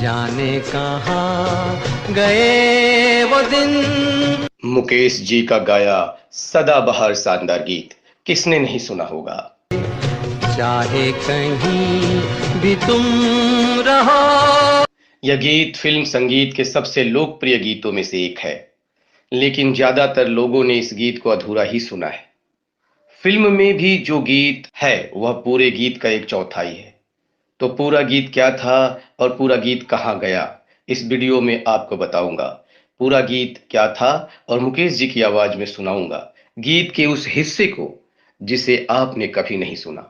जाने कहाँ गए वो दिन। मुकेश जी का गाया सदाबहार शानदार गीत किसने नहीं सुना होगा। चाहे कहीं भी तुम रहो। यह गीत फिल्म संगीत के सबसे लोकप्रिय गीतों में से एक है, लेकिन ज्यादातर लोगों ने इस गीत को अधूरा ही सुना है। फिल्म में भी जो गीत है वह पूरे गीत का एक चौथाई है। तो पूरा गीत क्या था और पूरा गीत कहाँ गया, इस वीडियो में आपको बताऊंगा। पूरा गीत क्या था और मुकेश जी की आवाज में सुनाऊंगा गीत के उस हिस्से को जिसे आपने कभी नहीं सुना।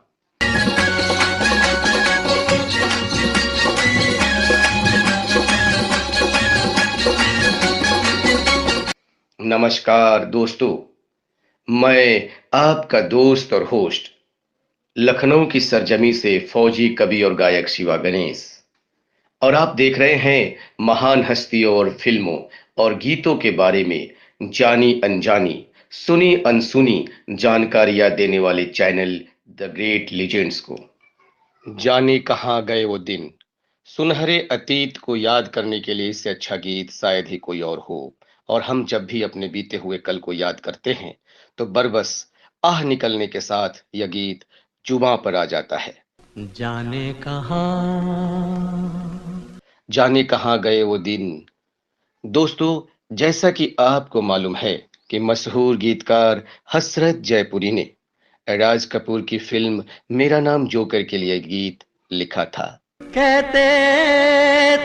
नमस्कार दोस्तों, मैं आपका दोस्त और होस्ट लखनऊ की सरजमी से फौजी कवि और गायक शिवा गणेश, और आप देख रहे हैं महान हस्तियों और फिल्मों और गीतों के बारे में जानी अनजानी, सुनी अनसुनी जानकारियां देने वाले चैनल द ग्रेट लीजेंड्स को। जाने कहाँ गए वो दिन, सुनहरे अतीत को याद करने के लिए इससे अच्छा गीत शायद ही कोई और हो। और हम जब भी अपने बीते हुए कल को याद करते हैं तो बरबस आह निकलने के साथ यह गीत जुबां पर आ जाता है। जाने कहाँ। जाने कहाँ गए वो दिन। दोस्तों, जैसा कि आपको मालूम है कि मशहूर गीतकार हसरत जयपुरी ने राज कपूर की फिल्म मेरा नाम जोकर के लिए गीत लिखा था। कहते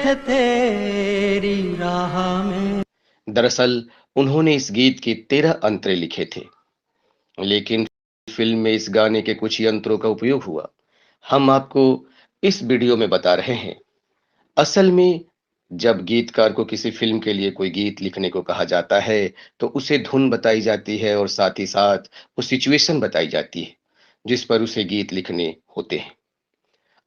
थे तेरी राह में। दरअसल उन्होंने इस गीत के 13 अंतरे लिखे थे, लेकिन फिल्म में इस गाने के कुछ यंत्रों का उपयोग हुआ। हम आपको इस वीडियो में बता रहे हैं। असल में जब गीतकार को किसी फिल्म के लिए कोई गीत लिखने को कहा जाता है तो उसे धुन बताई जाती है और साथ ही साथ वो सिचुएशन बताई जाती है जिस पर उसे गीत लिखने होते हैं।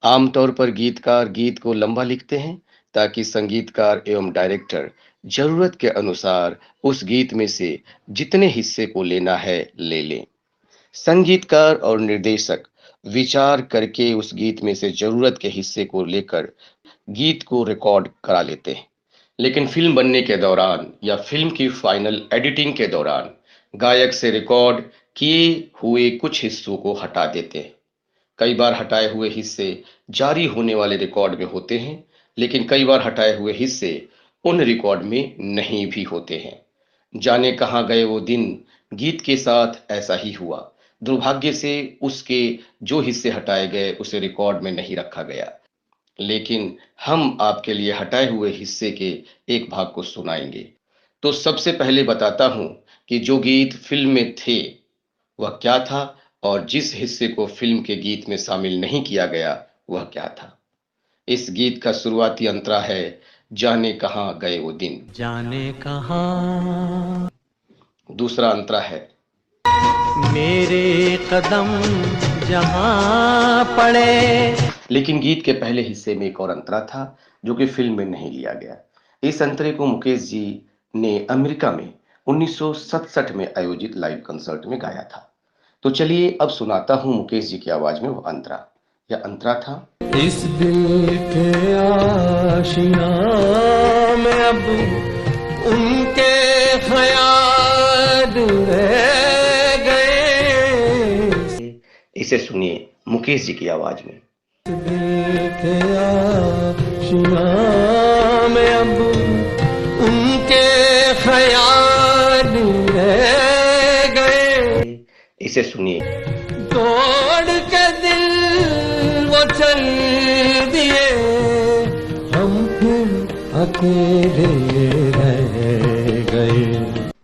आमतौर पर गीतकार गीत को लंबा लिखते हैं ताकि संगीतकार एवं डायरेक्टर जरूरत के अनुसार उस गीत में से जितने हिस्से को लेना है ले लें। संगीतकार और निर्देशक विचार करके उस गीत में से जरूरत के हिस्से को लेकर गीत को रिकॉर्ड करा लेते हैं, लेकिन फिल्म बनने के दौरान या फिल्म की फाइनल एडिटिंग के दौरान गायक से रिकॉर्ड किए हुए कुछ हिस्सों को हटा देते हैं। कई बार हटाए हुए हिस्से जारी होने वाले रिकॉर्ड में होते हैं, लेकिन कई बार हटाए हुए हिस्से उन रिकॉर्ड में नहीं भी होते हैं। जाने कहाँ गए वो दिन गीत के साथ ऐसा ही हुआ। दुर्भाग्य से उसके जो हिस्से हटाए गए उसे रिकॉर्ड में नहीं रखा गया, लेकिन हम आपके लिए हटाए हुए हिस्से के एक भाग को सुनाएंगे। तो सबसे पहले बताता हूं कि जो गीत फिल्म में थे वह क्या था और जिस हिस्से को फिल्म के गीत में शामिल नहीं किया गया वह क्या था। इस गीत का शुरुआती अंतरा है जाने कहाँ गए वो दिन। जाने कहाँ दूसरा अंतरा है मेरे कदम जहाँ पड़े। लेकिन गीत के पहले हिस्से में एक और अंतरा था जो कि फिल्म में नहीं लिया गया। इस अंतरे को मुकेश जी ने अमेरिका में 1967 में आयोजित लाइव कंसर्ट में गाया था। तो चलिए अब सुनाता हूं मुकेश जी की आवाज में वो अंतरा। यह अंतरा था। इस दिल के आशियाँ में अब उनके ख्याल रह गए। इसे सुनिए मुकेश जी की आवाज में। दिल के आशियाँ में अब उनके ख्याल रह गए। इसे सुनिए। तोड़ के दिल वो चल दिए, हम फिर अकेले रह गए।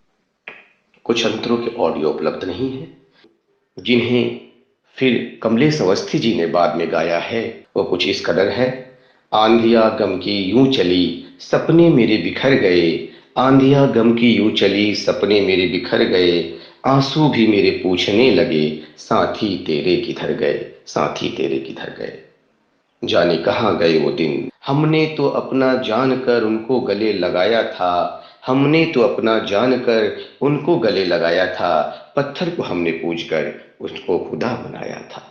कुछ अंतरों के ऑडियो उपलब्ध नहीं है, जिन्हें फिर कमलेश अवस्थी जी ने बाद में गाया है। वो कुछ इस कदर है। आंधिया गम की यूं चली सपने मेरे बिखर गए, आंधिया गम की यूं चली सपने मेरे बिखर गए, आंसू भी मेरे पूछने लगे साथी तेरे किधर गए, साथी तेरे किधर गए। जाने कहाँ गए वो दिन, हमने तो अपना जानकर उनको गले लगाया था, हमने तो अपना जानकर उनको गले लगाया था, पत्थर को हमने पूजकर उसको खुदा बनाया था।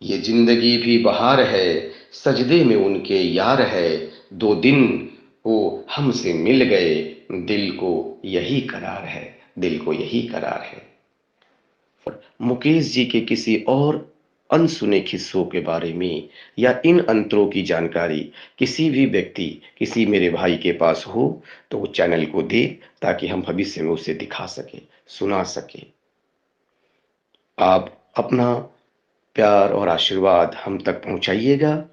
ये जिंदगी भी बहार है, सजदे में उनके यार है, 2 दिन वो हमसे मिल गए, दिल को यही करार है, दिल को यही करार है। मुकेश जी के किसी और अनसुने किस्सों के बारे में या इन अंतरों की जानकारी किसी भी व्यक्ति, किसी मेरे भाई के पास हो तो वो चैनल को दे, ताकि हम भविष्य में उसे दिखा सके, सुना सके। आप अपना प्यार और आशीर्वाद हम तक पहुंचाइएगा।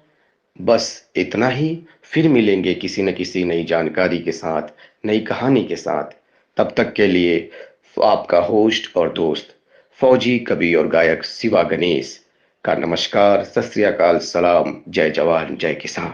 बस इतना ही। फिर मिलेंगे किसी न किसी नई जानकारी के साथ, नई कहानी के साथ। तब तक के लिए आपका होस्ट और दोस्त फौजी, कवि और गायक शिवा गणेश का नमस्कार, सत श्री अकाल, सलाम, जय जवान जय किसान।